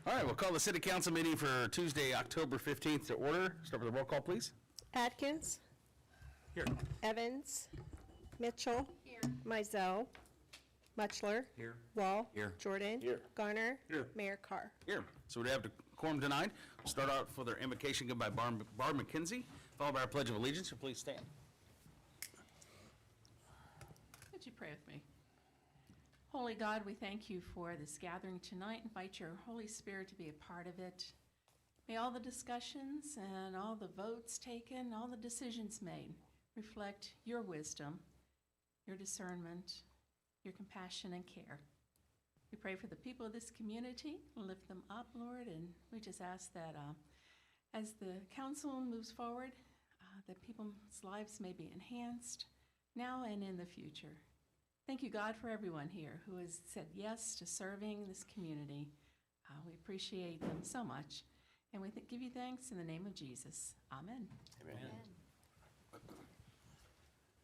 All right, we'll call the city council meeting for Tuesday, October 15th to order. Start with a roll call, please. Atkins. Here. Evans. Mitchell. Here. Mizell. Muchler. Here. Wall. Here. Jordan. Here. Garner. Here. Mayor Carr. Here. So we have the quorum tonight. We'll start out for their invocation given by Barb McKenzie, followed by our Pledge of Allegiance. So please stand. Would you pray with me? Holy God, we thank you for this gathering tonight. Invite your Holy Spirit to be a part of it. May all the discussions and all the votes taken, all the decisions made reflect your wisdom, your discernment, your compassion and care. We pray for the people of this community, lift them up, Lord, and we just ask that as the council moves forward, that people's lives may be enhanced now and in the future. Thank you, God, for everyone here who has said yes to serving this community. We appreciate them so much, and we give you thanks in the name of Jesus. Amen. Amen.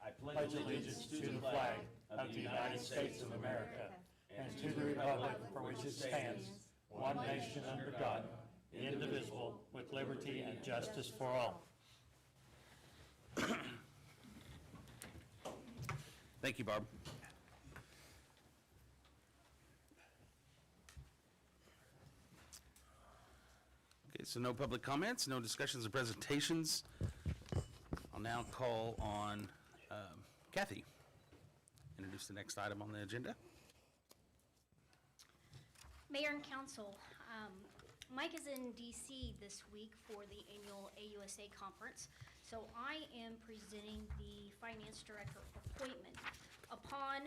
I pledge allegiance to the flag of the United States of America and to the republic for which it stands, one nation under God, indivisible, with liberty and justice for all. Thank you, Barb. Okay, so no public comments, no discussions or presentations. I'll now call on Kathy. Introduce the next item on the agenda. Mayor and Council, Mike is in DC this week for the annual AUSA conference, so I am presenting the Finance Director appointment. Upon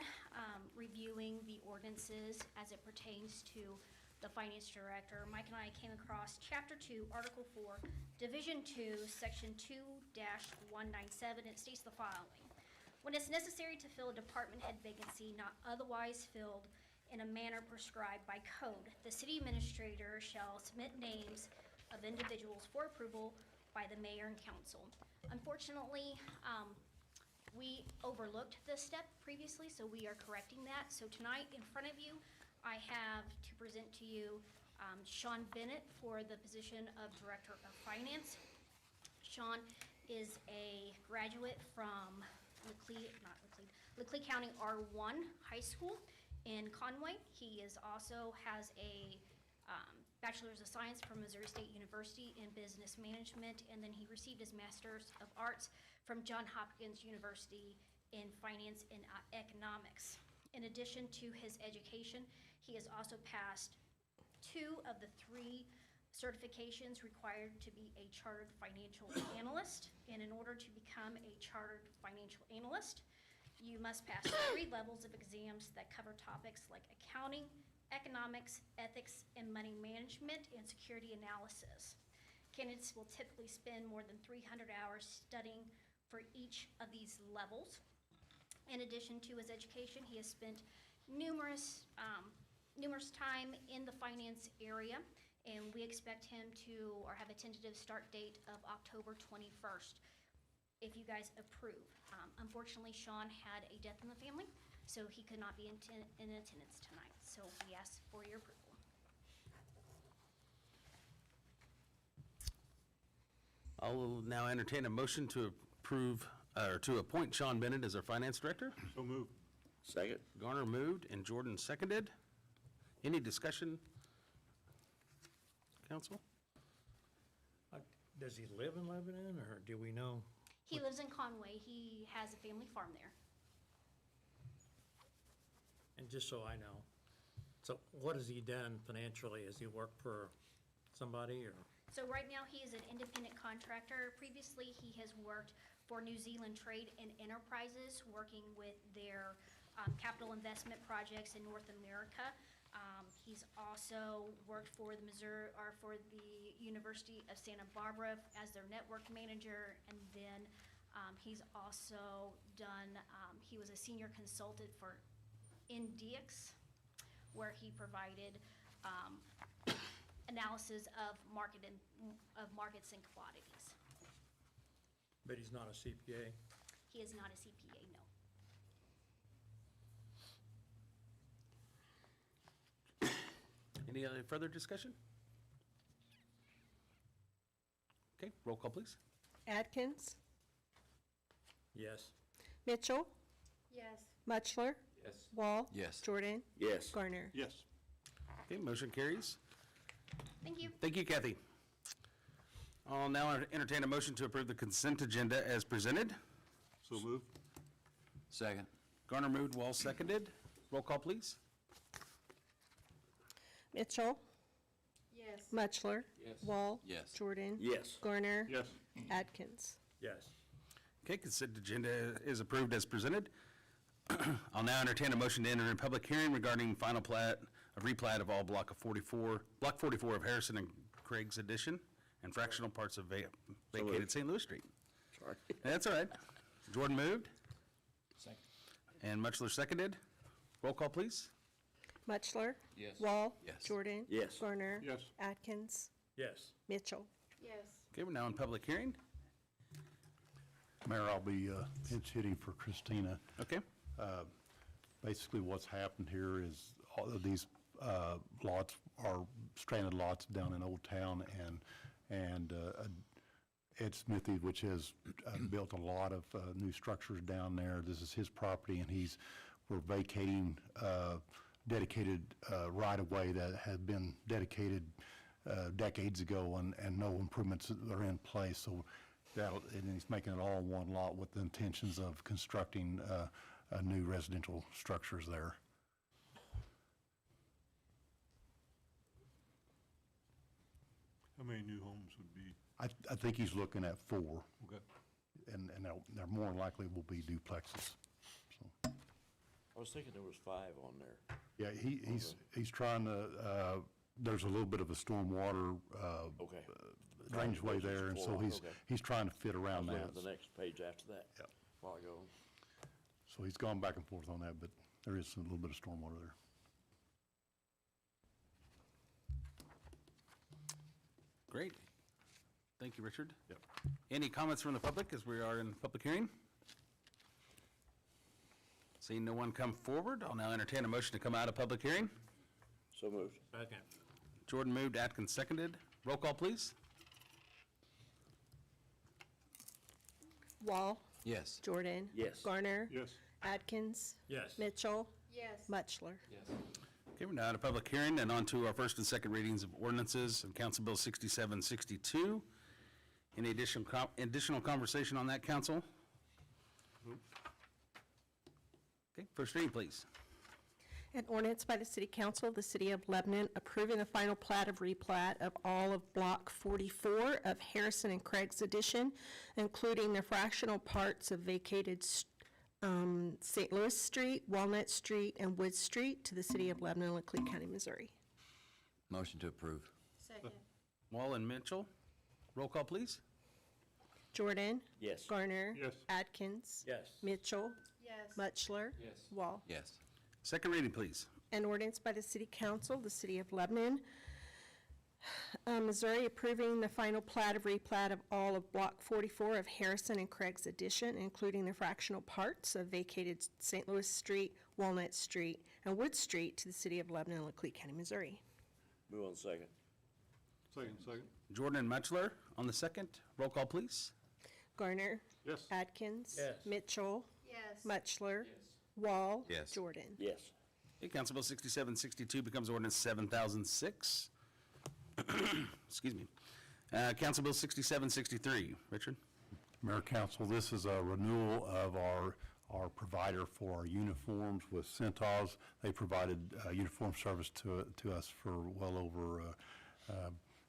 reviewing the ordinances as it pertains to the Finance Director, Mike and I came across Chapter 2, Article 4, Division 2, Section 2-197. It states the following. When it's necessary to fill a department head vacancy not otherwise filled in a manner prescribed by code, the city administrator shall submit names of individuals for approval by the mayor and council. Unfortunately, we overlooked this step previously, so we are correcting that. So tonight in front of you, I have to present to you Sean Bennett for the position of Director of Finance. Sean is a graduate from Leclerc County R1 High School in Conway. He also has a Bachelor's of Science from Missouri State University in Business Management, and then he received his Master's of Arts from Johns Hopkins University in Finance and Economics. In addition to his education, he has also passed 2 of the 3 certifications required to be a chartered financial analyst. And in order to become a chartered financial analyst, you must pass 3 levels of exams that cover topics like accounting, economics, ethics, and money management and security analysis. Candidates will typically spend more than 300 hours studying for each of these levels. In addition to his education, he has spent numerous time in the finance area, and we expect him to, or have a tentative start date of October 21st, if you guys approve. Unfortunately, Sean had a death in the family, so he could not be in attendance tonight, so we ask for your approval. I'll now entertain a motion to approve, or to appoint Sean Bennett as our Finance Director. So moved. Second. Garner moved and Jordan seconded. Any discussion, council? Does he live in Lebanon, or do we know? He lives in Conway. He has a family farm there. And just so I know, so what has he done financially? Has he worked for somebody, or? So right now, he is an independent contractor. Previously, he has worked for New Zealand Trade and Enterprises, working with their capital investment projects in North America. He's also worked for the University of Santa Barbara as their network manager, and then he's also done, he was a senior consultant for Indix, where he provided analysis of markets and commodities. But he's not a CPA? He is not a CPA, no. Any other further discussion? Okay, roll call, please. Atkins, Yes. Mitchell, Yes. Mutchler, Yes. Wall. Yes. Jordan, Yes. Garner. Yes. Okay, motion carries. Thank you. Thank you, Kathy. I'll now entertain a motion to approve the consent agenda as presented. So moved. Second. Garner moved, Wall seconded. Roll call, please. Mitchell, Yes. Mutchler, Yes. Wall. Yes. Jordan. Yes. Garner. Yes. Atkins. Yes. Okay, consent agenda is approved as presented. I'll now entertain a motion to enter in public hearing regarding final plat, a replat of all Block 44 of Harrison and Craig's addition and fractional parts of vacated St. Louis Street. Sorry. That's all right. Jordan moved Second. and Mutchler seconded. Roll call, please. Mutchler. Yes. Wall. Yes. Jordan. Yes. Garner. Yes. Atkins. Yes. Mitchell. Yes. Okay, we're now in public hearing. Mayor, I'll be pinch hitting for Christina. Okay. Basically, what's happened here is all of these lots are stranded lots down in Old Town, and Ed Smithy, which has built a lot of new structures down there. This is his property, and we're vacating dedicated right-of-way that had been dedicated decades ago, and no improvements are in place. So and he's making it all one lot with the intentions of constructing new residential structures there. How many new homes would be? I think he's looking at 4, Okay. and there more than likely will be duplexes. So, I was thinking there was 5 on there. yeah, he's trying to, there's a little bit of a stormwater Okay. drainage way there, and so he's trying to fit I was around looking that. at the next page after that. Yep. A while ago. So he's gone back and forth on that, but there is a little bit of stormwater there. Great. Thank you, Richard. Yep. Any comments from the public as we are in public hearing? Seeing no one come forward, I'll now entertain a motion to come out of public hearing. So moved. Second. Jordan moved, Atkins seconded. Roll call, please. Wall. Yes. Jordan. Yes. Garner. Yes. Atkins. Yes. Mitchell. Yes. Mutchler. Yes. Okay, we're now at a public hearing and on to our first and second readings of ordinances and Council Bill 6762. Any additional conversation on that, council? Okay, first reading, please. An ordinance by the City Council of the City of Lebanon approving the final plat of replat of all of Block 44 of Harrison and Craig's addition, including the fractional parts of vacated St. Louis Street, Walnut Street, and Wood Street to the City of Lebanon, Leclerc County, Missouri. Motion to approve. Second. Wall and Mitchell. Roll call, please. Jordan. Yes. Garner. Yes. Atkins. Yes. Mitchell. Yes. Mutchler. Yes. Wall. Yes. Second reading, please. An ordinance by the City Council, the City of Lebanon, Missouri, approving the final plat of replat of all of Block 44 of Harrison and Craig's addition, including the fractional parts of vacated St. Louis Street, Walnut Street, and Wood Street to the City of Lebanon, Leclerc County, Missouri. Move on second. Second. Jordan and Mutchler on the second. Roll call, please. Garner. Yes. Atkins. Yes. Mitchell. Yes. Mutchler. Wall. Yes. Jordan. Yes. Okay, Council Bill 6762 becomes ordinance 7006. Excuse me. Council Bill 6763. Richard? Mayor, Council, this is a renewal of our provider for our uniforms with Centos. They provided uniform service to us for well over a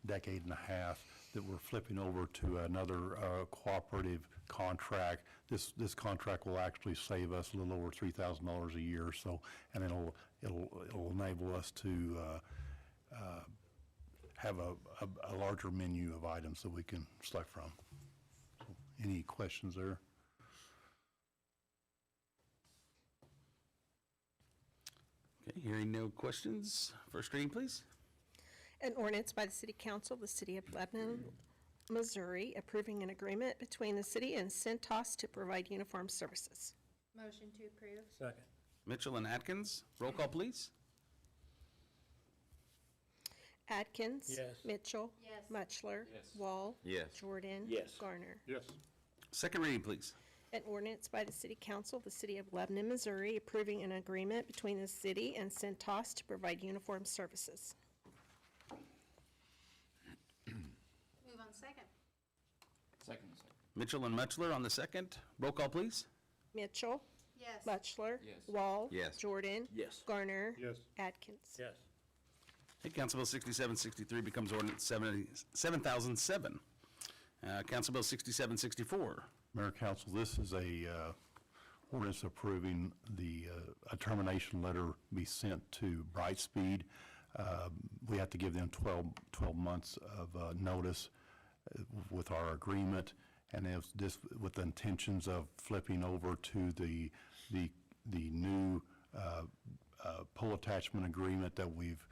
decade and a half, that we're flipping over to another cooperative contract. This contract will actually save us a little over $3,000 a year, so, and it'll enable us to have a larger menu of items that we can select from. So, any questions there? Okay, hearing no questions. First reading, please. An ordinance by the City Council of the City of Lebanon, Missouri, approving an agreement between the city and Centos to provide uniform services. Motion to approve. Second. Mitchell and Atkins. Roll call, please. Atkins. Yes. Mitchell. Yes. Muchler. Yes. Wall. Yes. Jordan. Yes. Garner. Yes. Second reading, please. An ordinance by the City Council of the City of Lebanon, Missouri, approving an agreement between the city and Centos to provide uniform services. Move on second. Second. Mitchell and Muchler on the second. Roll call, please. Mitchell. Yes. Muchler. Yes. Wall. Yes. Jordan. Yes. Garner. Yes. Atkins. Yes. Okay, Council Bill 6763 becomes ordinance 7007. Council Bill 6764. Mayor, Council, this is a ordinance approving a termination letter be sent to Brightspeed. We have to give them 12 months of notice with our agreement, and it's this with the intentions of flipping over to the new pole attachment agreement that we've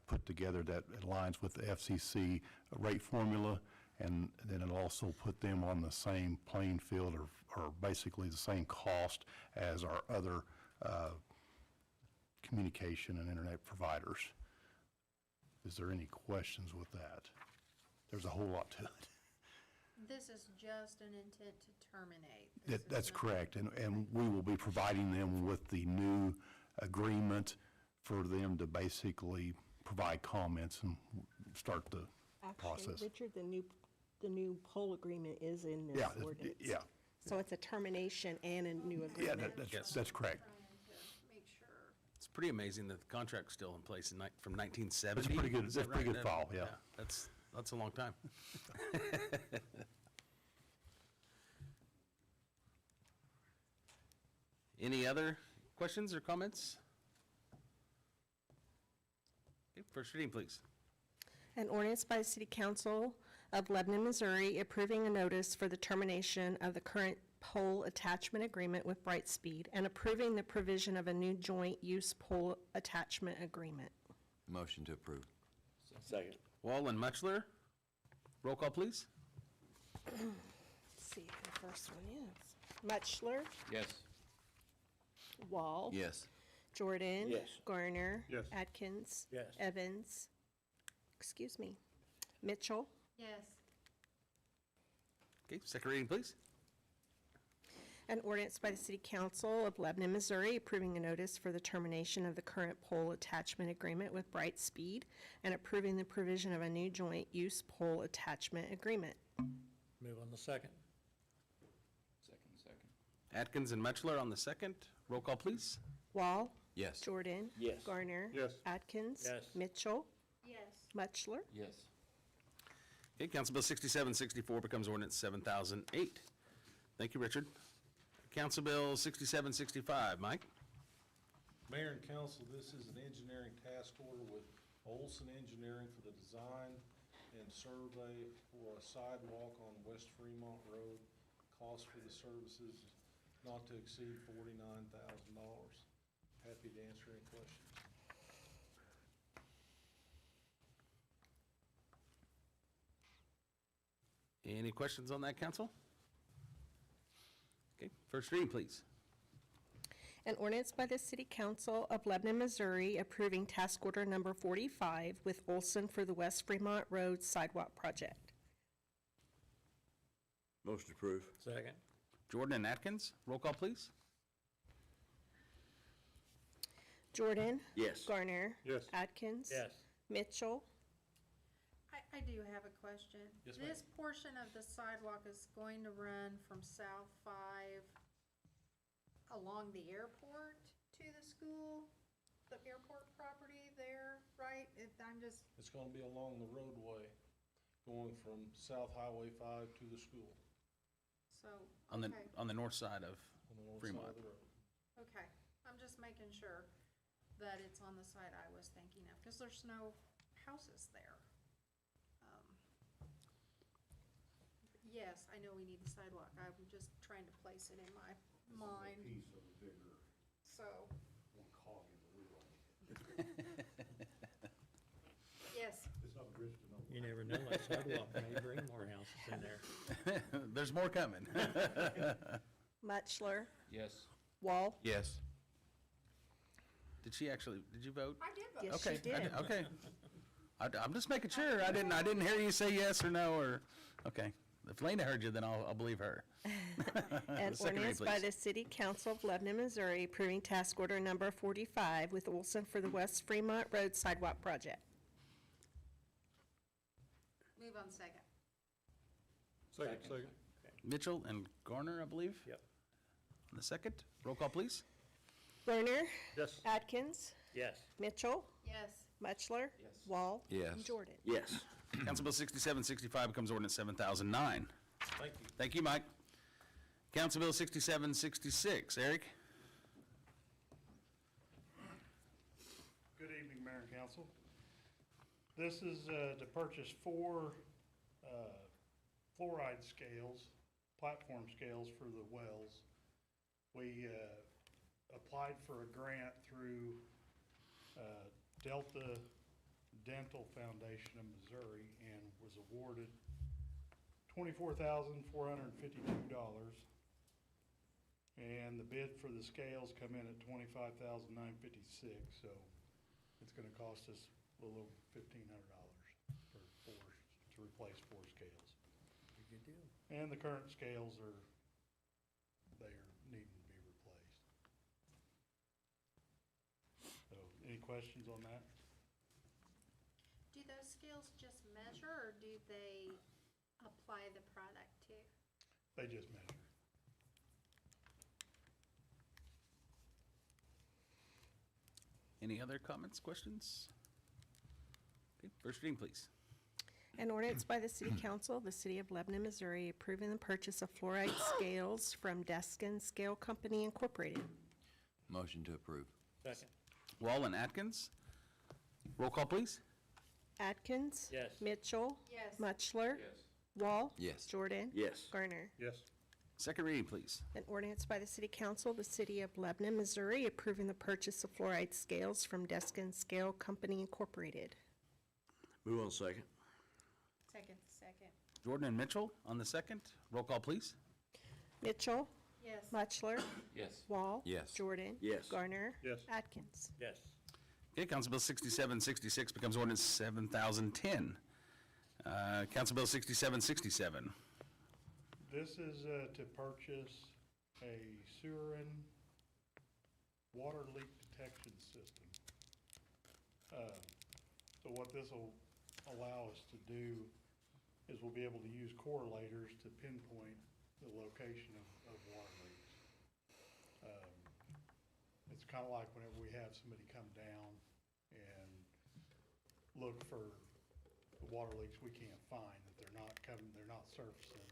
put together that aligns with the FCC rate formula, and then it'll also put them on the same playing field or basically the same cost as our other communication and internet providers. Is there any questions with that? There's a whole lot to it. This is just an intent to terminate. This is That's not- correct, and we will be providing them with the new agreement for them to basically provide comments and start the Actually, process. Richard, the new poll agreement is in this Yeah, ordinance. yeah, So it's a termination and a new yeah, agreement. that's correct. Trying to make sure. It's pretty amazing that the contract's still in place from 1970. That's pretty good- Is that that's pretty right? good file, yeah. That's a long time. Any other questions or comments? Okay, first reading, please. An ordinance by the City Council of Lebanon, Missouri, approving a notice for the termination of the current pole attachment agreement with Brightspeed and approving the provision of a new joint use pole attachment agreement. Motion to approve. Second. Wall and Muchler. Roll call, please. Let's see who the first one is. Muchler, Yes. Wall. Yes. Jordan. Yes. Garner. Yes. Atkins. Yes. Evans. Excuse me. Mitchell. Yes. Okay, second reading, please. An ordinance by the City Council of Lebanon, Missouri, approving a notice for the termination of the current pole attachment agreement with Brightspeed and approving the provision of a new joint use pole attachment agreement. Move on the second. Second. Atkins and Muchler on the second. Roll call, please. Wall. Yes. Jordan. Yes. Garner. Yes. Atkins. Yes. Mitchell. Yes. Muchler. Yes. Okay, Council Bill 6764 becomes ordinance 7008. Thank you, Richard. Council Bill 6765, Mike? Mayor and council, this is an engineering task order with Olson Engineering for the design and survey for a sidewalk on West Fremont Road. Cost for the services not to exceed $49,000. Happy to answer any questions. Any questions on that, council? Okay, first reading, please. An ordinance by the City Council of Lebanon, Missouri, approving task order number 45 with Olson for the West Fremont Road Sidewalk Project. Motion to approve. Second. Jordan and Atkins, roll call, please. Jordan. Yes. Garner. Yes. Atkins. Yes. Mitchell. I do have a question. Yes, ma'am. This portion of the sidewalk is going to run from South 5 along the airport to the school, the airport property there, right? I'm just, It's gonna be along the roadway going from South Highway 5 to the school so, On the, okay, on the north side of on the north Fremont. side of the road. okay. I'm just making sure that it's on the side I was thinking of, because there's no houses there. Yes, I know we need the sidewalk. I'm just trying to place it in my mind. Piece of a bigger, So, one cog in the wheel. yes, It's not rich to know. You never know, that sidewalk may bring more houses in there. There's more coming. Muchler. Yes. Wall. Yes. Did you vote? I did vote. Yes, Okay, she did. Okay. I'm just making sure. I didn't hear you say yes or no, or, okay. If Lena heard you, then I'll believe her. An Second reading, ordinance by please. the City Council of Lebanon, Missouri, approving task order number 45 with Olson for the West Fremont Road Sidewalk Project. Move on second. Second. Mitchell and Garner, I believe? Yep. On the second, roll call, please. Lerner. Yes. Atkins. Yes. Mitchell. Yes. Muchler. Wall. Yes. And Jordan. Yes. Council Bill 6765 becomes ordinance 7009. Thank you. Thank you, Mike. Council Bill 6766, Eric? Good evening, Mayor and Council. This is to purchase 4 fluoride scales, platform scales for the wells. We applied for a grant through Delta Dental Foundation of Missouri and was awarded $24,452. And the bid for the scales come in at $25,956, so it's gonna cost us a little over $1,500 for 4, to replace 4 scales. Good deal. And the current scales are needing to be replaced. So, any questions on that? Do those scales just measure, or do they apply the product too? They just measure. Any other comments, questions? Okay, first reading, please. An ordinance by the City Council of the City of Lebanon, Missouri, approving the purchase of fluoride scales from Deskin Scale Company Incorporated. Motion to approve. Second. Wall and Atkins, roll call, please. Atkins. Yes. Mitchell. Yes. Muchler. Wall. Yes. Jordan. Yes. Garner. Yes. Second reading, please. An ordinance by the City Council of the City of Lebanon, Missouri, approving the purchase of fluoride scales from Deskin Scale Company Incorporated. Move on second. Second. Jordan and Mitchell on the second, roll call, please. Mitchell. Yes. Muchler. Yes. Wall. Yes. Jordan. Yes. Garner. Yes. Atkins. Yes. Okay, Council Bill 6766 becomes ordinance 7010. Council Bill 6767. This is to purchase a sewer and water leak detection system. So what this will allow us to do is we'll be able to use correlators to pinpoint the location of water leaks. It's kind of like whenever we have somebody come down and look for the water leaks we can't find, that they're not surfacing.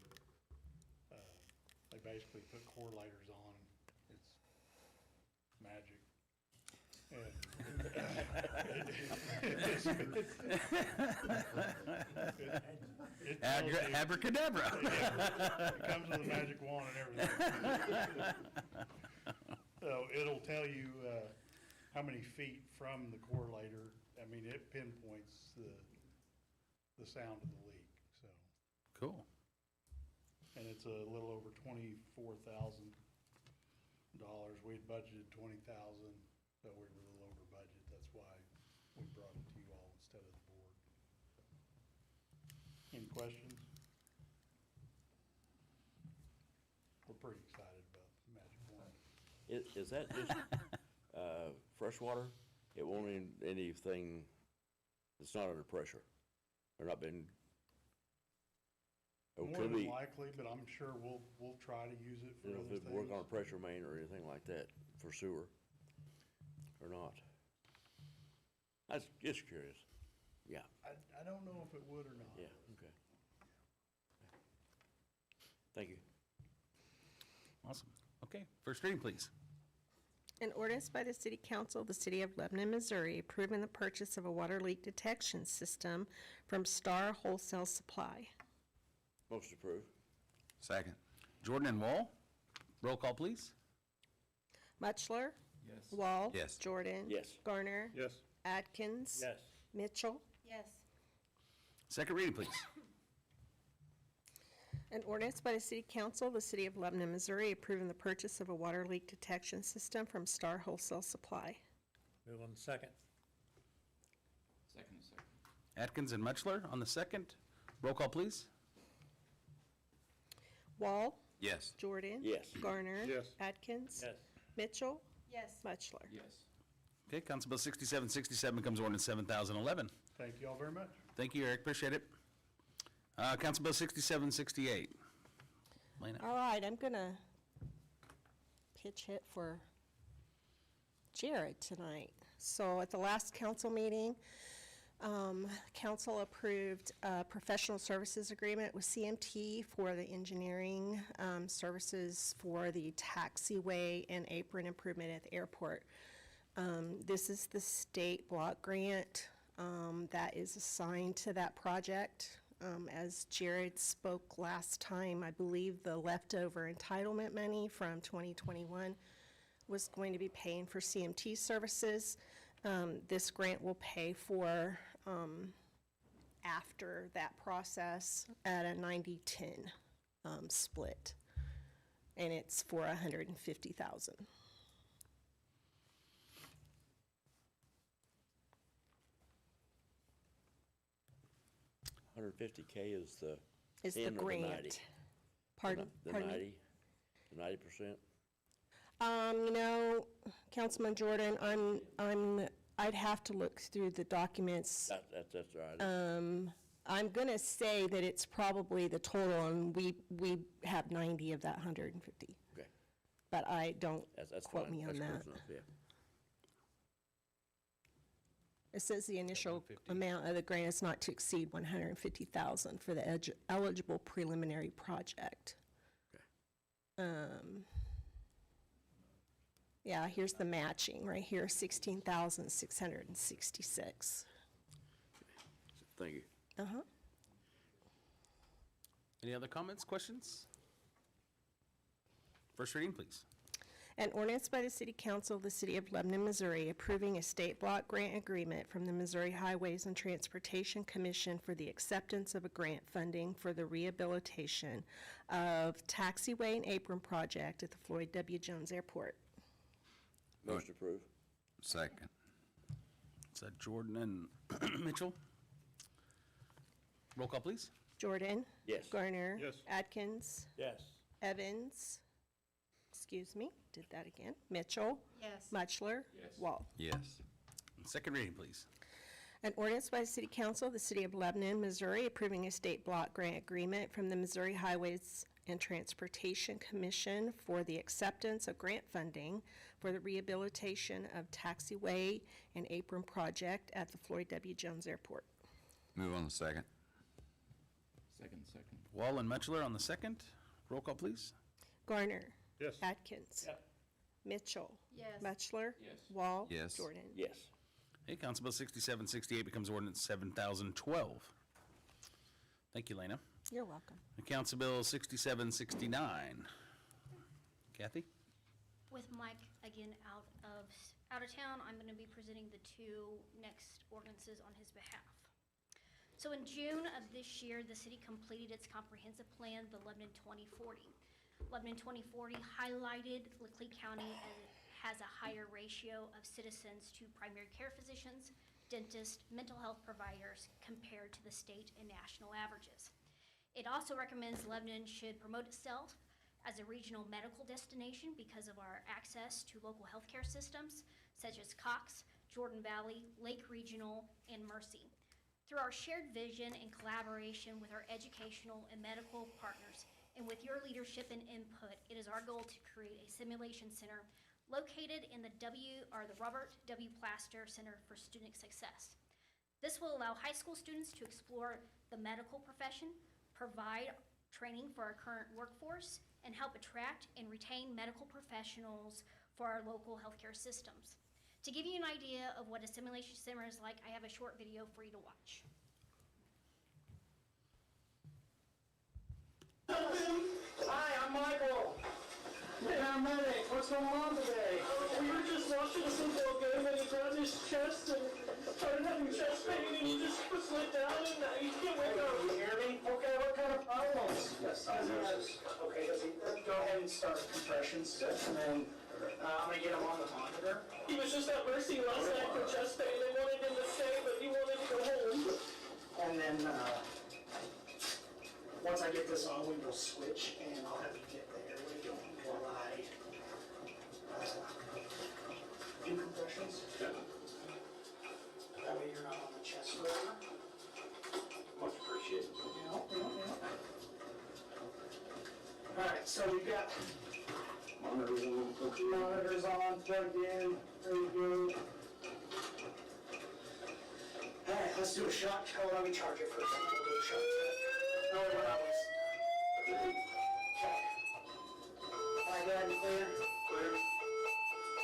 They basically put correlators on. It's magic. And it tells you- Abracadabra. It comes with a magic wand and everything. So it'll tell you how many feet from the correlator. I mean, it pinpoints the sound of the leak, so. Cool. And it's a little over $24,000. We had budgeted $20,000, so we were a little over budget. That's why we brought it to you all instead of the board. Any questions? We're pretty excited about the magic wand. Is that just fresh water? It won't anything, it's not under pressure? Or not been? Or More could than we, likely, but I'm sure we'll try to use it for you know, other if it work on a things. pressure main or anything like that for sewer? Or not? I was just curious. Yeah, I don't know if it would or not. yeah, okay. Thank you. Awesome. Okay, first reading, please. An ordinance by the City Council of the City of Lebanon, Missouri, approving the purchase of a water leak detection system from Star Wholesale Supply. Motion approved. Second. Jordan and Wall, roll call, please. Muchler. Yes. Wall. Yes. Jordan. Yes. Garner. Yes. Atkins. Yes. Mitchell. Yes. Second reading, please. An ordinance by the City Council of the City of Lebanon, Missouri, approving the purchase of a water leak detection system from Star Wholesale Supply. Move on second. Atkins and Mutchler on the second. Roll call, please. Wall? Yes. Jordan? Yes. Garner? Yes. Atkins? Yes. Mitchell? Yes. Mutchler? Yes. Okay, Council Bill 6767 becomes ordinance 7011. Thank you all very much. Thank you, Eric, appreciate it. Council Bill 6768. Lena? All right, I'm gonna pitch hit for Jared tonight. So at the last council meeting, council approved a professional services agreement with CMT for the engineering services for the taxiway and apron improvement at the airport. This is the state block grant that is assigned to that project. As Jared spoke last time, I believe the leftover entitlement money from 2021 was going to be paying for CMT services. This grant will pay for, after that process, at a 90-10 split. And it's for $150,000. $150K is the Is the 10 or the 90? grant. Pardon? The Pardon me? 90, the 90%? You know, Councilman Jordan, I'd have to look through the documents. That's right. I'm gonna say that it's probably the total, and we have 90 of that 150. Okay. But I don't That's quote fine. me on That's close that. enough, yeah. It says the initial amount of the grant is not to exceed 150,000 for the eligible preliminary project. Okay. Yeah, here's the matching, right here, 16,666. Thank you. Uh-huh. Any other comments, questions? First reading, please. An ordinance by the City Council of the City of Lebanon, Missouri, approving a state block grant agreement from the Missouri Highways and Transportation Commission for the acceptance of a grant funding for the rehabilitation of taxiway and apron project at the Floyd W. Jones Airport. Motion approved. Second. Is that Jordan and Mitchell? Roll call, please. Jordan? Yes. Garner? Yes. Atkins? Yes. Evans? Excuse me, did that again. Mitchell? Yes. Mutchler? Wall? Yes. Second reading, please. An ordinance by the City Council of the City of Lebanon, Missouri, approving a state block grant agreement from the Missouri Highways and Transportation Commission for the acceptance of grant funding for the rehabilitation of taxiway and apron project at the Floyd W. Jones Airport. Move on the second. Second. Wall and Mutchler on the second. Roll call, please. Garner? Yes. Atkins? Yep. Mitchell? Yes. Mutchler? Yes. Wall? Yes. Jordan? Yes. Okay, Council Bill 6768 becomes ordinance 7012. Thank you, Lena. You're welcome. And Council Bill 6769. Kathy? With Mike again out of town, I'm going to be presenting the two next ordinances on his behalf. So in June of this year, the city completed its comprehensive plan, the Lebanon 2040. Lebanon 2040 highlighted Leclerc County has a higher ratio of citizens to primary care physicians, dentists, mental health providers compared to the state and national averages. It also recommends Lebanon should promote itself as a regional medical destination because of our access to local healthcare systems such as Cox, Jordan Valley, Lake Regional, and Mercy. Through our shared vision and collaboration with our educational and medical partners, and with your leadership and input, it is our goal to create a simulation center located in the Robert W. Plaster Center for Student Success. This will allow high school students to explore the medical profession, provide training for our current workforce, and help attract and retain medical professionals for our local healthcare systems. To give you an idea of what a simulation center is like, I have a short video for you to watch. Hi, I'm Michael. Paramedic, what's going on today? We were just watching a football game and he grabbed his chest and started having chest pain and he just slid down and he can't wake up. You hear me? Okay, what kind of problems? Yes, okay, go ahead and start compressions and then I'm gonna get him on the monitor. He was just at Mercy last night for chest pain. They wanted him to stay, but he wanted to go home. then, once I get this on, we will switch, and I'll have you get the airway going while I do compressions. That way you're not on the chest forever. Much appreciated. All right, so we've got Monitors on. monitors on, plugged in, ready to go. All right, let's do a shot. Oh, let me charge it first, and then we'll do a shot check. No, we're not wasting time. Okay. All right, go ahead and clear. Clear.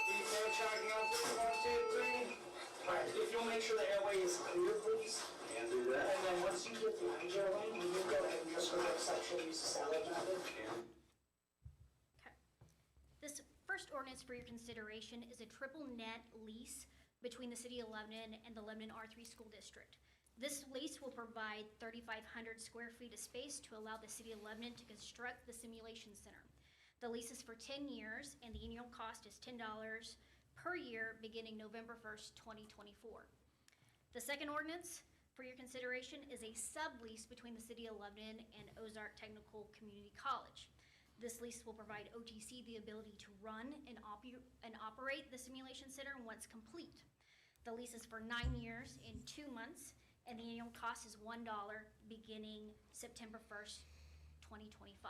Deep air charging on 3, 1, 2, 3. All right, if you'll make sure the airway is clear, please. Can do that. And then once you get the airway, you can go ahead and just go to sexual use of salad method. Can. This first ordinance for your consideration is a triple net lease between the City of Lebanon and the Lebanon R3 School District. This lease will provide 3,500 square feet of space to allow the City of Lebanon to construct the simulation center. The lease is for 10 years, and the annual cost is $10 per year beginning November 1st, 2024. The second ordinance for your consideration is a sublease between the City of Lebanon and Ozark Technical Community College. This lease will provide OTC the ability to run and operate the simulation center once complete. The lease is for 9 years and 2 months, and the annual cost is $1 beginning September 1st, 2025.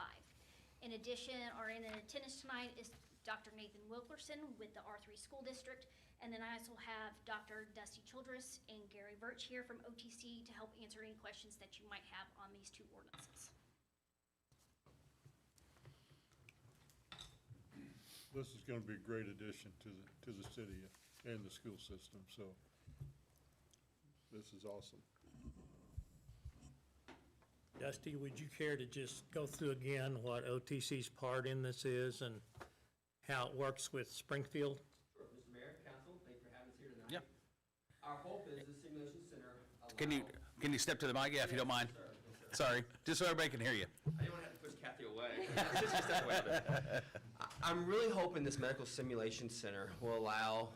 In addition, or in attendance tonight is Dr. Nathan Wilkerson with the R3 School District, and then I also have Dr. Dusty Childress and Gary Birch here from OTC to help answer any questions that you might have on these two ordinances. This is gonna be a great addition to the city and the school system, so this is awesome. Dusty, would you care to just go through again what OTC's part in this is and how it works with Springfield? Sure, Mr. Mayor, Council, thanks for having us here tonight. Yep. Our hope is the simulation center allows. Can you step to the mic, yeah, if you don't mind? Yes, sir. Yes, sir. Sorry, just so everybody can hear you. I didn't want to have to push Kathy away. Just step away a bit. I'm really hoping this medical simulation center will allow,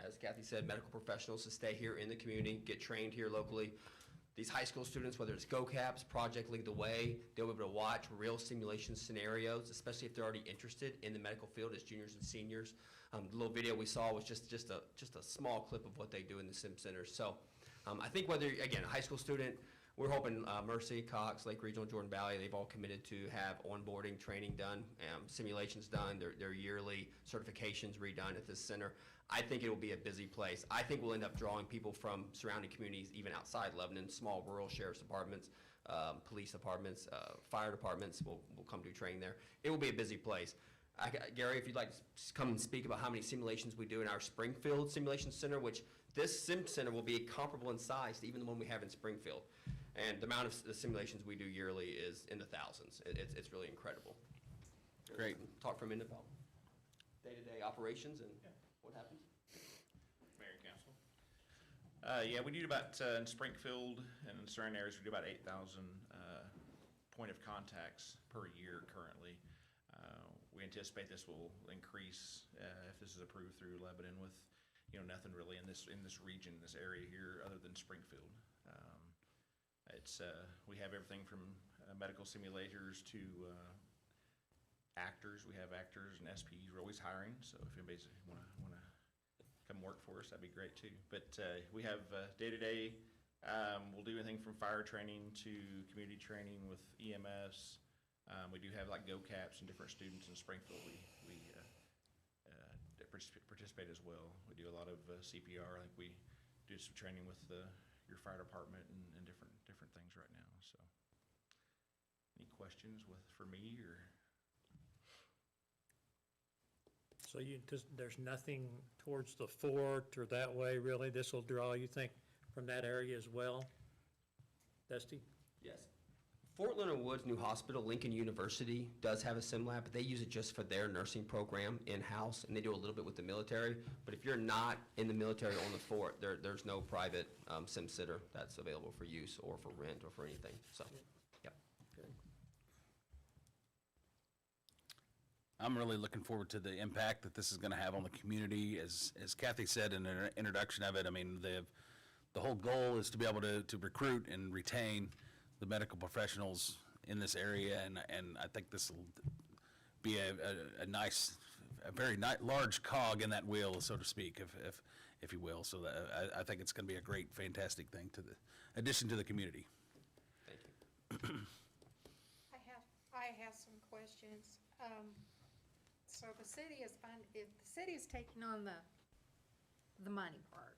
as Kathy said, medical professionals to stay here in the community, get trained here locally. These high school students, whether it's GoCaps, Project Lead the Way, they'll be able to watch real simulation scenarios, especially if they're already interested in the medical field as juniors and seniors. The little video we saw was just a small clip of what they do in the sim centers. So I think whether, again, a high school student, we're hoping Mercy, Cox, Lake Regional, Jordan Valley, they've all committed to have onboarding training done, simulations done, their yearly certifications redone at this center. I think it will be a busy place. I think we'll end up drawing people from surrounding communities, even outside Lebanon, small rural sheriff's departments, police departments, fire departments will come do training there. It will be a busy place. Gary, if you'd like to come and speak about how many simulations we do in our Springfield Simulation Center, which this sim center will be comparable in size to even the one we have in Springfield. And the amount of the simulations we do yearly is in the thousands. It's really incredible. Great. Talk for a minute about day-to-day operations and what happens. Mayor and Council. Yeah, we do about, in Springfield and in certain areas, we do about 8,000 point of contacts per year currently. We anticipate this will increase if this is approved through Lebanon with, nothing really in this region, this area here, other than Springfield. We have everything from medical simulators to actors. We have actors and SPs. We're always hiring, so if anybody's want to come work for us, that'd be great too. But we have day-to-day. We'll do anything from fire training to community training with EMS. We do have like GoCaps and different students in Springfield. We participate as well. We do a lot of CPR. I think we do some training with your fire department and different things right now. So, any questions for me or? So there's nothing towards the fort or that way, really? This will draw, you think, from that area as well? Dusty? Yes. Fort Leonard Wood's new hospital, Lincoln University, does have a sim lab, but they use it just for their nursing program in-house, and they do a little bit with the military. But if you're not in the military on the fort, there's no private sim sitter that's available for use or for rent or for anything. So, yep. I'm really looking forward to the impact that this is going to have on the community. As Kathy said in her introduction of it, I mean, the whole goal is to be able to recruit and retain the medical professionals in this area, and I think this will be a nice, a very large cog in that wheel, so to speak, if you will. So I think it's going to be a great, fantastic thing to the addition to the community. Thank you. I have some questions. So the city is if the city is taking on the money part,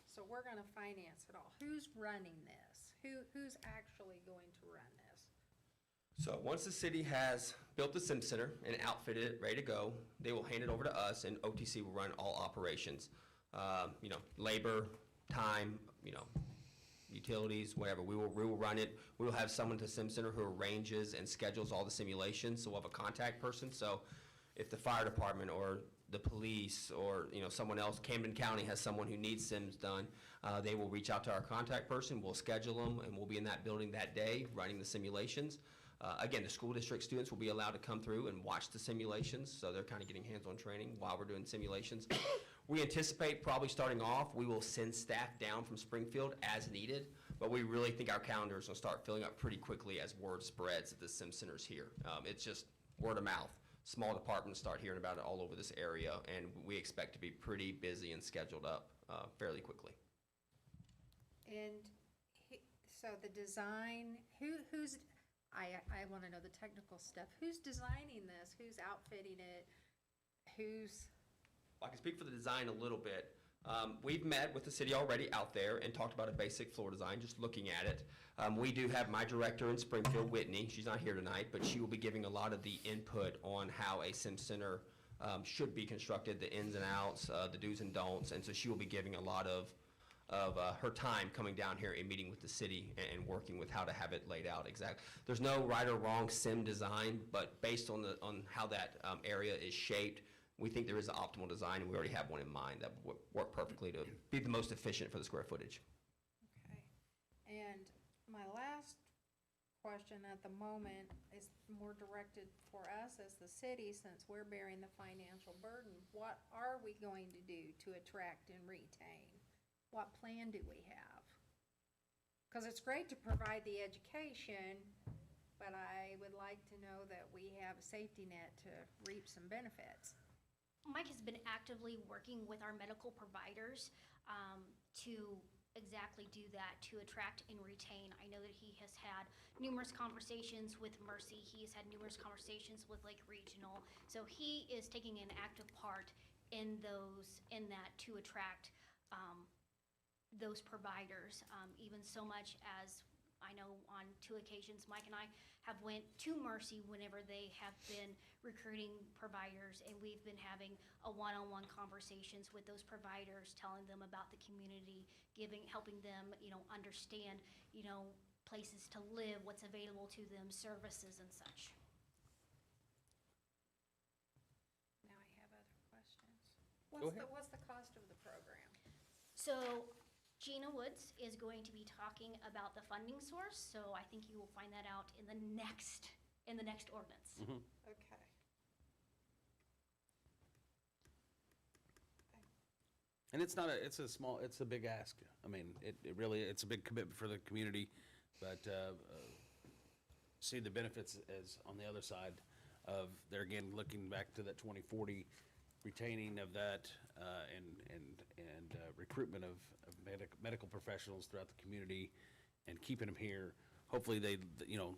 so we're gonna finance it all. Who's running this? Who's actually going to run this? So once the city has built the Sim Center and outfitted it, ready to go, they will hand it over to us, and OTC will run all operations. Labor, time, utilities, whatever. We will run it. We will have someone at the Sim Center who arranges and schedules all the simulations, so we'll have a contact person. So if the fire department or the police or, someone else, Camden County has someone who needs sims done, they will reach out to our contact person, we'll schedule them, and we'll be in that building that day running the simulations. Again, the school district students will be allowed to come through and watch the simulations, so they're kind of getting hands-on training while we're doing simulations. We anticipate probably starting off, we will send staff down from Springfield as needed, but we really think our calendars will start filling up pretty quickly as word spreads that the Sim Center's here. It's just word of mouth. Small departments start hearing about it all over this area, and we expect to be pretty busy and scheduled up fairly quickly. And so the design, who's, I want to know the technical stuff. Who's designing this? Who's outfitting it? I can speak for the design a little bit. We've met with the city already out there and talked about a basic floor design, just looking at it. We do have my director in Springfield, Whitney. She's not here tonight, but she will be giving a lot of the input on how a sim center should be constructed, the ins and outs, the do's and don'ts, and so she will be giving a lot of her time coming down here and meeting with the city and working with how to have it laid out exactly. There's no right or wrong sim design, but based on how that area is shaped, we think there is an optimal design, and we already have one in mind that would work perfectly to be the most efficient for the square footage. Okay. And my last question at the moment is more directed for us as the city, since we're bearing the financial burden. What are we going to do to attract and retain? What plan do we have? Because it's great to provide the education, but I would like to know that we have a safety net to reap some benefits. Mike has been actively working with our medical providers to exactly do that, to attract and retain. I know that he has had numerous conversations with Mercy. He has had numerous conversations with Lake Regional. So he is taking an active part in that to attract those providers, even so much as I know on 2 occasions, Mike and I have went to Mercy whenever they have been recruiting providers, and we've been having a one-on-one conversations with those providers, telling them about the community, helping them, understand, places to live, what's available to them, services and such. Now I have other questions. Go ahead. What's the cost of the program? So Gina Woods is going to be talking about the funding source, so I think you will find that out in the next ordinance. Mm-hmm. Okay. And it's a big ask. I mean, it really, it's a big commitment for the community, but see the benefits as on the other side of, they're again looking back to that 2040, retaining of that and recruitment of medical professionals throughout the community and keeping them here. Hopefully they,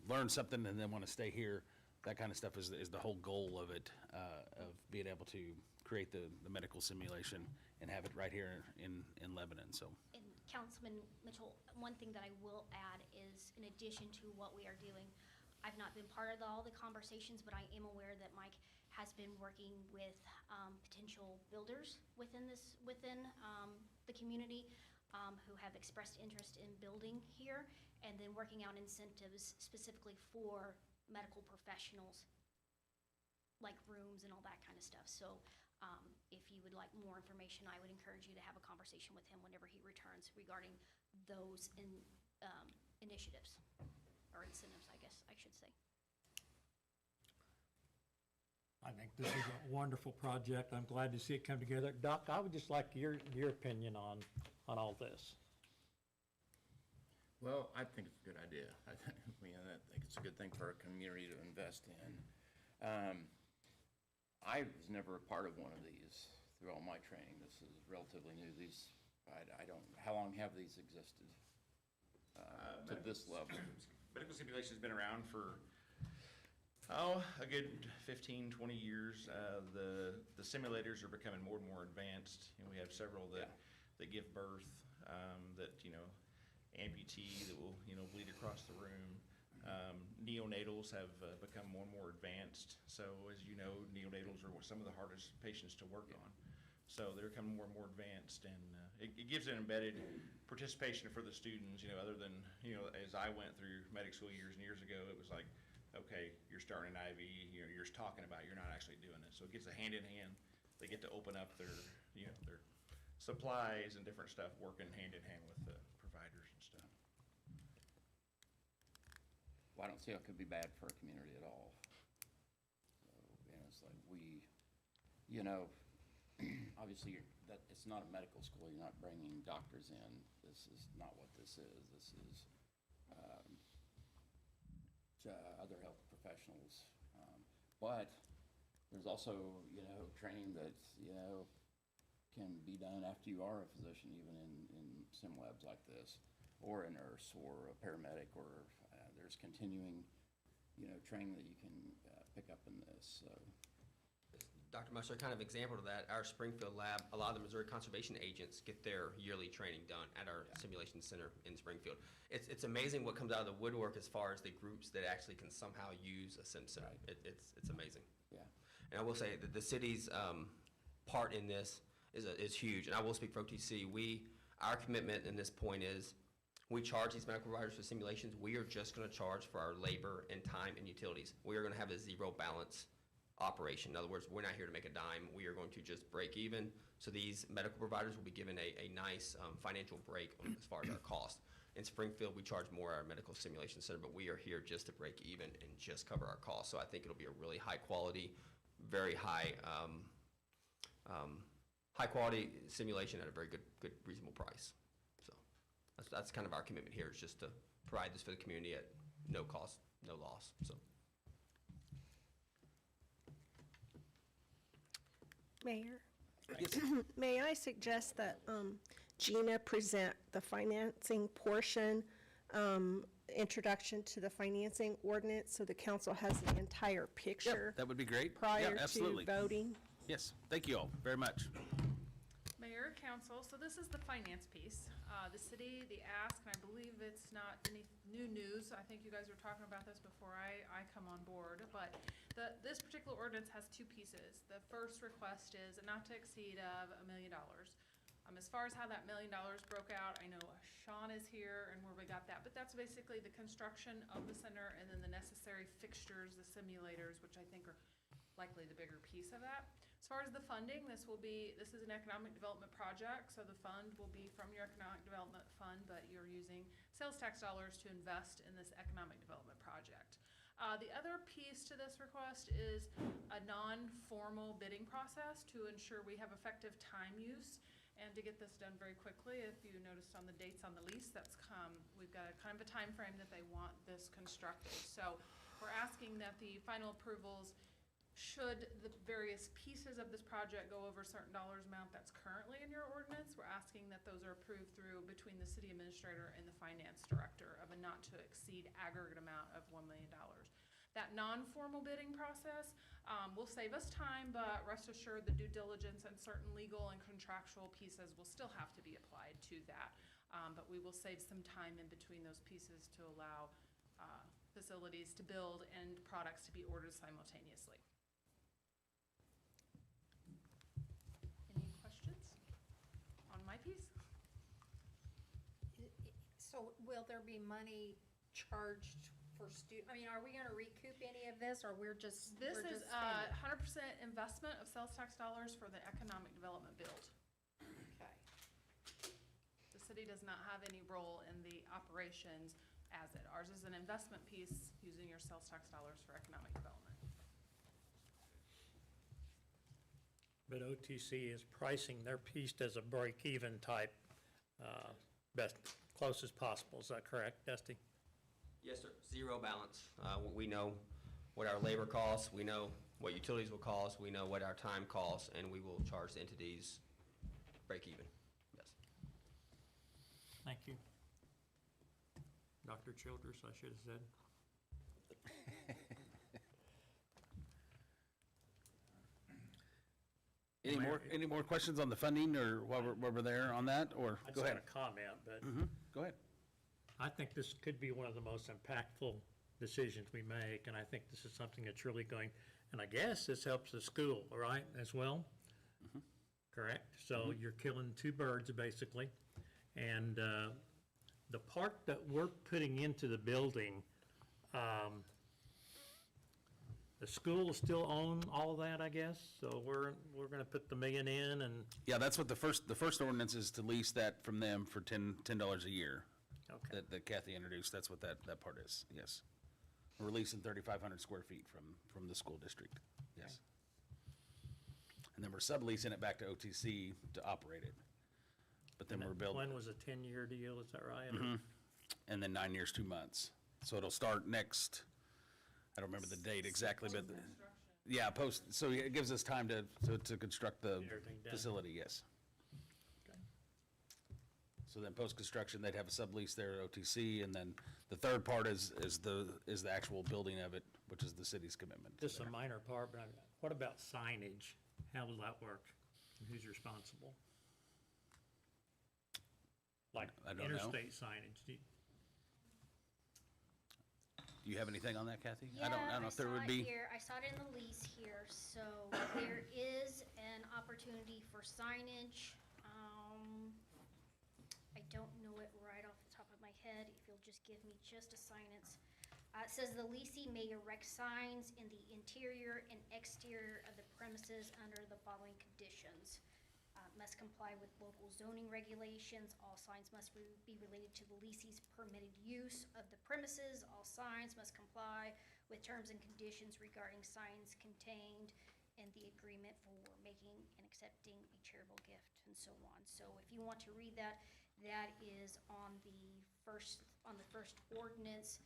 learn something and then want to stay here. That kind of stuff is the whole goal of it, of being able to create the medical simulation and have it right here in Lebanon, so. And Councilman Mitchell, one thing that I will add is, in addition to what we are doing, I've not been part of all the conversations, but I am aware that Mike has been working with potential builders within the community who have expressed interest in building here, and then working out incentives specifically for medical professionals, like rooms and all that kind of stuff. So if you would like more information, I would encourage you to have a conversation with him whenever he returns regarding those initiatives, or incentives, I guess I should say. I think this is a wonderful project. I'm glad to see it come together. Doc, I would just like your opinion on all this. Well, I think it's a good idea. I think it's a good thing for our community to invest in. I was never a part of one of these through all my training. This is relatively new. I don't, how long have these existed to this level? Medical simulation's been around for, a good 15, 20 years. The simulators are becoming more and more advanced. We have several that give birth, that, amputee that will, bleed across the room. Neonatals have become more and more advanced. So as you know, neonatals are some of the hardest patients to work on. So they're becoming more and more advanced, and it gives an embedded participation for the students, other than, as I went through medic school years and years ago, it was like, okay, you're starting an IV, you're just talking about it, you're not actually doing it. So it gets a hand in hand. They get to open up their, their supplies and different stuff, working hand in hand with the providers and stuff. Well, I don't see how it could be bad for a community at all. So, it's like obviously it's not a medical school. You're not bringing doctors in. This is not what this is. This is other health professionals. But there's also, training that, can be done after you are a physician, even in sim labs like this, or a nurse or a paramedic, or there's continuing, training that you can pick up in this. So. Dr. Musser, kind of example of that, our Springfield lab, a lot of the Missouri conservation agents get their yearly training done at our simulation center in Springfield. It's amazing what comes out of the woodwork as far as the groups that actually can somehow use a sim center. Right. It's amazing. Yeah. And I will say that the city's part in this is huge. And I will speak for OTC. Our commitment in this point is we charge these medical providers for simulations. We are just going to charge for our labor and time and utilities. We are going to have a zero balance operation. In other words, we're not here to make a dime. We are going to just break even. So these medical providers will be given a nice financial break as far as our cost. In Springfield, we charge more at our medical simulation center, but we are here just to break even and just cover our costs. So I think it'll be a really high quality, very high quality simulation at a very good reasonable price. So that's kind of our commitment here, is just to provide this for the community at no cost, no loss. So. Mayor? May I suggest that Gina present the financing portion, introduction to the financing ordinance, so the council has the entire picture That would be great. prior Yeah, to absolutely. voting? Yes, thank you all very much. Mayor, council, so this is the finance piece. The city, the ask, and I believe it's not any new news. I think you guys were talking about this before I come on board, but this particular ordinance has two pieces. The first request is a not to exceed of $1 million. As far as how that $1 million broke out, I know Sean is here and where we got that, but that's basically the construction of the center and then the necessary fixtures, the simulators, which I think are likely the bigger piece of that. As far as the funding, this is an economic development project, so the fund will be from your economic development fund, but you're using sales tax dollars to invest in this economic development project. The other piece to this request is a non-formal bidding process to ensure we have effective time use and to get this done very quickly. If you noticed on the dates on the lease, we've got a kind of a time frame that they want this constructed. So we're asking that the final approvals, should the various pieces of this project go over a certain dollars amount that's currently in your ordinance, we're asking that those are approved through between the city administrator and the finance director of a not to exceed aggregate amount of $1 million. That non-formal bidding process will save us time, but rest assured the due diligence and certain legal and contractual pieces will still have to be applied to that. But we will save some time in between those pieces to allow facilities to build and products to be ordered simultaneously. Any questions on my piece? So will there be money charged for are we gonna recoup any of this, or we're just This spending is 100% investment of sales tax dollars for the economic development build. Okay. The city does not have any role in the operations as it. Ours is an investment piece using your sales tax dollars for economic development. But OTC is pricing their piece as a break-even type, best close as possible. Is that correct, Dusty? Yes, sir. Zero balance. We know what our labor costs, we know what utilities will cost, we know what our time costs, and we will charge the entities break even. Yes. Thank you. Dr. Childress, I should have said. Any more questions on the funding or while we're there on that, or I go just ahead? had a comment, but Go ahead. I think this could be one of the most impactful decisions we make, and I think this is something that's really going, and I guess this helps the school, right, as well? Correct? So you're killing two birds, basically. And the part that we're putting into the building, the school will still own all that, I guess? So we're gonna put the $1 million in and, Yeah, that's what the first ordinance is, to lease that from them for $10 a year. okay. That Kathy introduced, that's what that part is, yes. We're leasing 3,500 square feet from the school district, yes. And then we're subleasing it back to OTC to operate it. But then we're building, One was a 10-year deal, is that right? and then 9 years, 2 months. So it'll start next, I don't remember the date exactly, but, yeah, so it gives us time to construct the Everything done. facility, yes. Okay. So then post-construction, they'd have a sublease there at OTC, and then the third part is the actual building of it, which is the city's commitment. to Just a there. minor part, but what about signage? How will that work? And who's responsible? Like I don't know. interstate signage? Do you have anything on that, Kathy? Yeah, I don't know if there would be. I saw it in the lease here, so there is an opportunity for signage. I don't know it right off the top of my head, if you'll just give me just a sentence. It says the leasing may erect signs in the interior and exterior of the premises under the following conditions. Must comply with local zoning regulations. All signs must be related to the leasee's permitted use of the premises. All signs must comply with terms and conditions regarding signs contained in the agreement for making and accepting a charitable gift, and so on. So if you want to read that, that is on the first ordinance.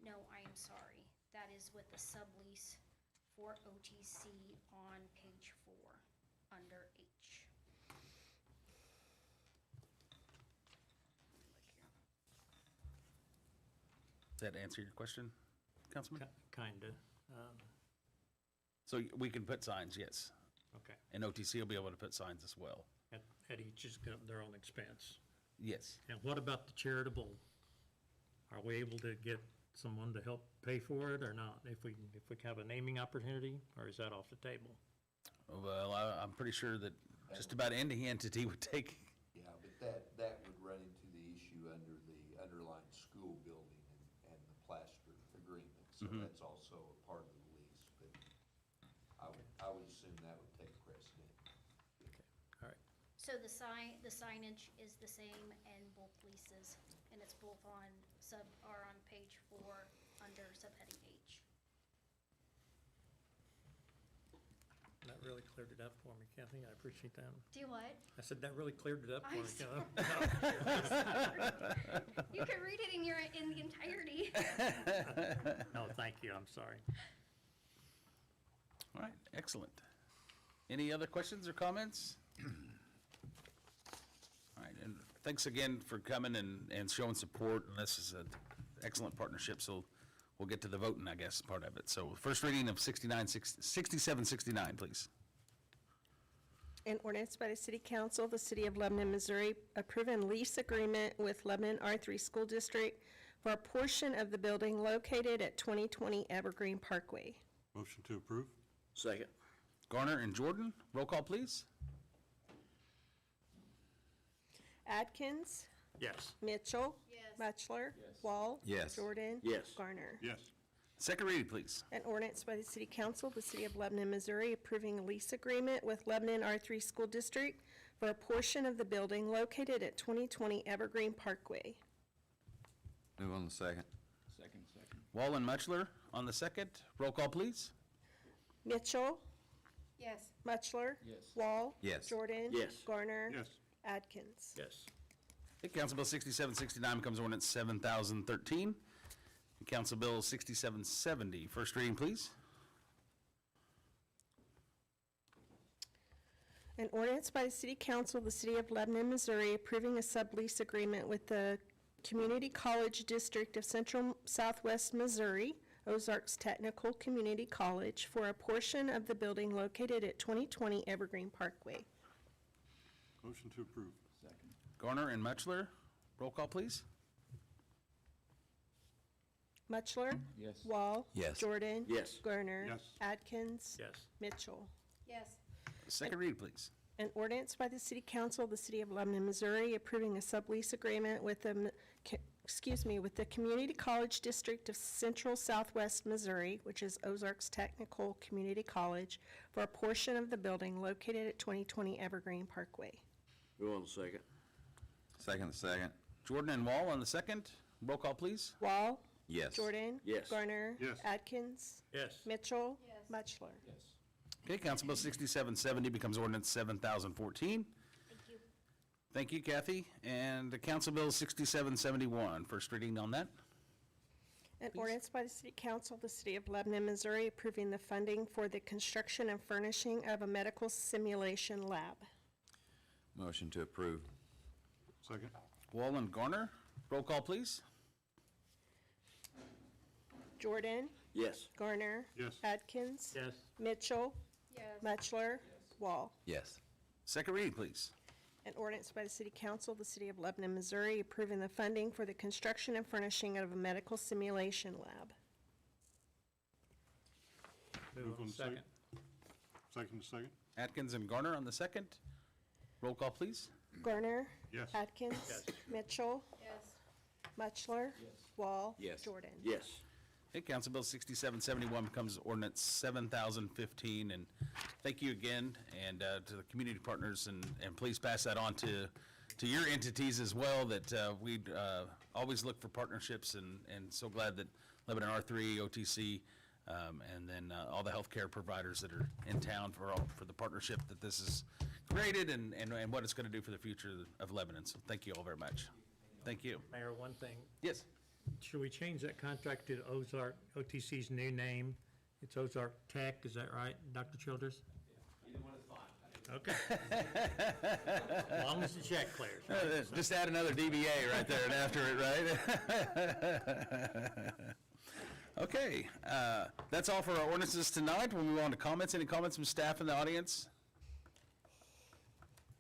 No, I am sorry. That is with the sublease for OTC on page 4, under H. Does that answer your question, Councilman? Kinda. So we can put signs, yes. Okay. And OTC will be able to put signs as well. At each is their own expense. Yes. And what about the charitable? Are we able to get someone to help pay for it or not? If we have a naming opportunity, or is that off the table? Well, I'm pretty sure that just about any entity would take, Yeah, but that would run into the issue under the underlying school building and the plaster agreement. So that's also a part of the lease, but I would assume that would take precedent. All right. So the signage is the same in both leases, and it's both on page 4, under subheading H. That really cleared it up for me, Kathy. I appreciate that. Do what? I said that really cleared it up for I'm me. You can read it in the entirety. No, thank you. I'm sorry. all right, excellent. Any other questions or comments? All right, and thanks again for coming and showing support, and this is an excellent partnership, so we'll get to the voting, I guess, part of it. So first reading of 6769, please. An ordinance by the City Council of the City of Lebanon, Missouri, approving lease agreement with Lebanon R3 School District for a portion of the building located at 2020 Evergreen Parkway. Motion to approve? Second. Garner and Jordan, roll call, please. Atkins, Yes. Mitchell. Yes. Mutchler. Wall. Yes. Jordan. Yes. Garner. Yes. Second reading, please. An ordinance by the City Council of the City of Lebanon, Missouri, approving a lease agreement with Lebanon R3 School District for a portion of the building located at 2020 Evergreen Parkway. Move on the second. Second. Wall and Mutchler on the second, roll call, please. Mitchell. Yes. Mutchler. Yes. Wall. Yes. Jordan. Yes. Garner. Yes. Atkins. Yes. Okay, Council Bill 6769 becomes ordinance 7013. And Council Bill 6770, first reading, please. An ordinance by the City Council of the City of Lebanon, Missouri, approving a sublease agreement with the Community College District of Central Southwest Missouri, Ozarks Technical Community College, for a portion of the building located at 2020 Evergreen Parkway. Motion to approve. Second. Garner and Mutchler, roll call, please. Mutchler? Yes. Wall? Yes. Jordan? Yes. Garner? Yes. Adkins? Yes. Mitchell? Yes. Second read, please. An ordinance by the City Council of the City of Lebanon, Missouri, approving a sublease agreement with the, with the Community College District of Central Southwest Missouri, which is Ozarks Technical Community College, for a portion of the building located at 2020 Evergreen Parkway. Go on the second. Second. Jordan and Wall on the second. Roll call, please. Wall? Yes. Jordan? Yes. Garner? Yes. Adkins? Yes. Mitchell? Yes. Mutchler? Yes. Okay, Council Bill 6770 becomes ordinance 7014. Thank you. Thank you, Kathy. And Council Bill 6771, first reading on that. An ordinance by the City Council of the City of Lebanon, Missouri, approving the funding for the construction and furnishing of a medical simulation lab. Motion to approve. Second. Wall and Garner, roll call, please. Jordan? Yes. Garner? Yes. Adkins? Yes. Mitchell? Yes. Mutchler? Wall? Yes. Second reading, please. An ordinance by the City Council of the City of Lebanon, Missouri, approving the funding for the construction and furnishing of a medical simulation lab. Move on second. Second. Atkins and Garner on the second. Roll call, please. Garner? Yes. Atkins? Yes. Mitchell? Yes. Mutchler? Wall? Yes. Jordan? Yes. Okay, Council Bill 6771 becomes ordinance 7015, and thank you again, and to the community partners, and please pass that on to your entities as well, that we always look for partnerships, and so glad that Lebanon R3, OTC, and then all the healthcare providers that are in town for the partnership that this has created, and what it's going to do for the future of Lebanon. So thank you all very much. Thank you. Mayor, one thing. Yes. Should we change that contract to Ozark, OTC's new name? It's Ozark Tech, is that right, Dr. Childers? Either one is fine. Okay. As long as the check clears. right? Just add another DBA right there and after it, right? Okay, that's all for our ordinances tonight. We'll move on to comments. Any comments from staff in the audience?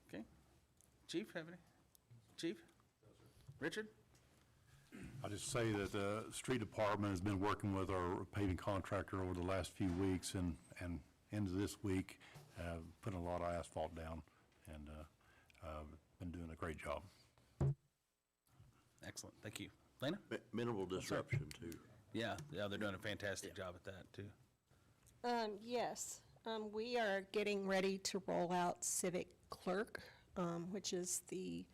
Okay. Chief, have any? Chief? Richard? I'll just say that the street department has been working with our paving contractor over the last few weeks and into this week, putting a lot of asphalt down, and been doing a great job. Excellent, thank you. Lena? Minimal disruption too. Yeah, they're doing a fantastic job at that, too. Yes, we are getting ready to roll out Civic Clerk, which is the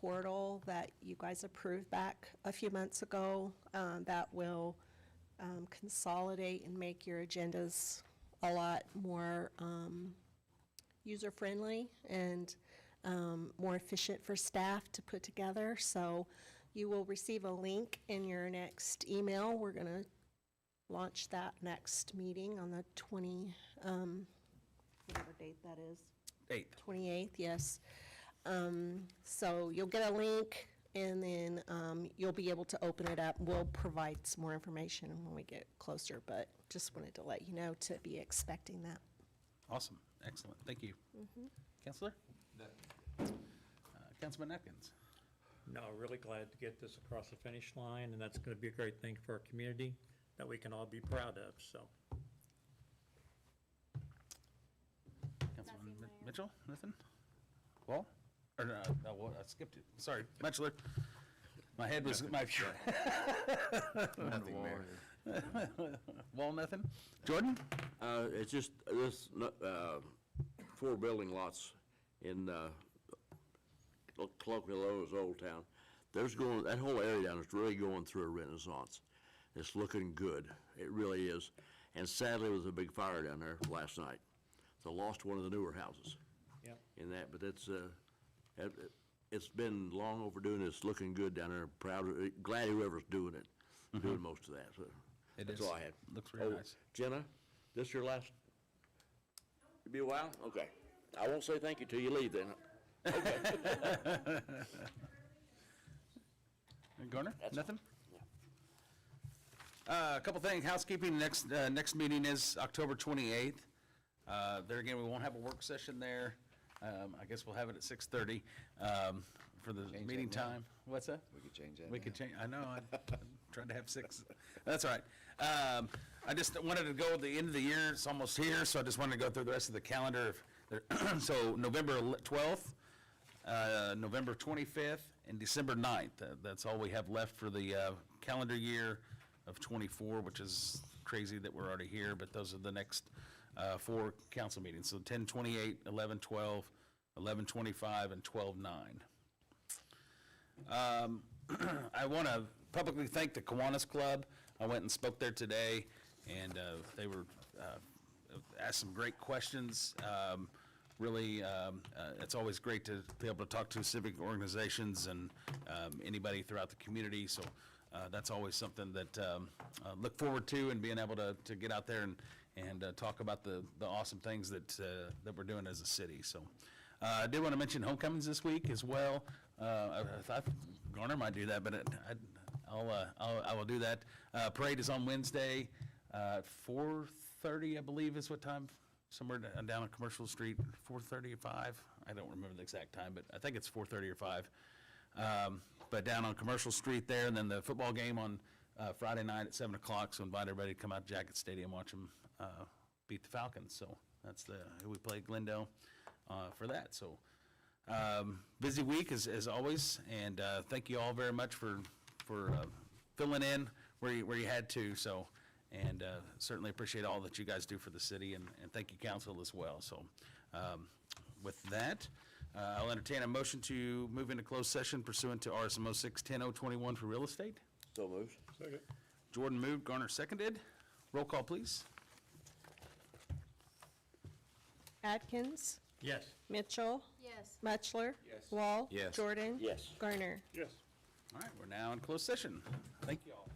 portal that you guys approved back a few months ago, that will consolidate and make your agendas a lot more user-friendly and more efficient for staff to put together. So you will receive a link in your next email. We're going to launch that next meeting on the whatever date that is. 8th. 28th, yes. So you'll get a link, and then you'll be able to open it up. We'll provide some more information when we get closer, but just wanted to let you know to be expecting that. Awesome, excellent, thank you. Counselor? Councilman Atkins? No, really glad to get this across the finish line, and that's going to be a great thing for our community that we can all be proud of, so. Councilman Mitchell, nothing? Wall? Or no, I skipped it, sorry, Mutchler. My head was, Nothing, Mayor. Wall, nothing? Jordan? It's just this, 4 building lots in, colloquially known as Old Town. That whole area down is really going through a renaissance. It's looking good, it really is. And sadly, there was a big fire down there last night. So lost one of the newer houses. Yep. In that, but it's, it's been long overdue, and it's looking good down there. Glad whoever's doing it, doing most of that, so. It That's is. all I had. Looks very nice. Jenna, this your last? It'll be a while? Okay. I won't say thank you till you leave then. Garner, nothing? A couple things, housekeeping, next meeting is October 28th. There again, we won't have a work session there. I guess we'll have it at 6:30 for the meeting time. What's that? We could change that We now. could change, I know, I tried to have 6. That's all right. I just wanted to go at the end of the year, it's almost here, so I just wanted to go through the rest of the calendar. So November 12th, November 25th, and December 9th. That's all we have left for the calendar year of '24, which is crazy that we're already here, but those are the next 4 council meetings. So 10/28, 11/12, 11/25, and 12/9. I want to publicly thank the Kiwanis Club. I went and spoke there today, and they were asked some great questions. Really, it's always great to be able to talk to civic organizations and anybody throughout the community. So that's always something that I look forward to, and being able to get out there and talk about the awesome things that we're doing as a city. So I did want to mention homecomings this week as well. I thought Garner might do that, but I will do that. Parade is on Wednesday, 4:30, I believe is what time, somewhere down on Commercial Street, 4:30 or 5. I don't remember the exact time, but I think it's 4:30 or 5. But down on Commercial Street there, and then the football game on Friday night at 7 o'clock, so invite everybody to come out to Jacket Stadium, watch them beat the Falcons. So that's who we play, Glendale, for that. So busy week as always, and thank you all very much for filling in where you had to. So, and certainly appreciate all that you guys do for the city, and thank you, council, as well. So with that, I'll entertain a motion to move into closed session pursuant to RSMO 610-021 for real estate. So moved. Second. Jordan moved, Garner seconded. Roll call, please. Atkins, Yes. Mitchell, Yes. Mutchler. Yes. Wall. Yes. Jordan. Yes. Garner. Yes. All right, we're now in closed session. Thank you all.